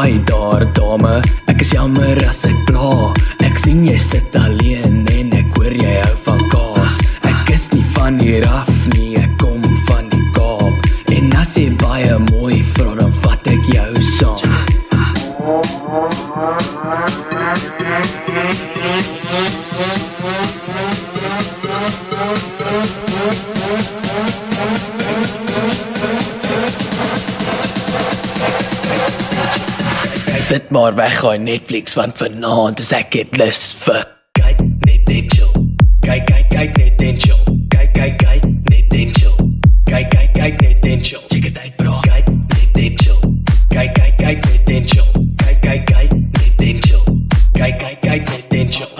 baie daar dame, ek is jammer as ek pla. Ek sien jy sit alleen en ek hoor jy hou van kaas. Ek is nie van hier af nie, ek kom van die Kaap. En as jy baie mooi vra, dan vat ek jou saam. Sit maar weg, gaai Netflix, want vanaand is ek het lus vir kyk net en chill. Kyk net en chill. Kyk net en chill. Kyk net en chill. Check it uit bro. Kyk net en chill. Kyk net en chill. Kyk net en chill. Kyk net en chill.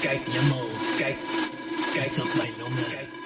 Kijk, jammer, kijk op mijn longen.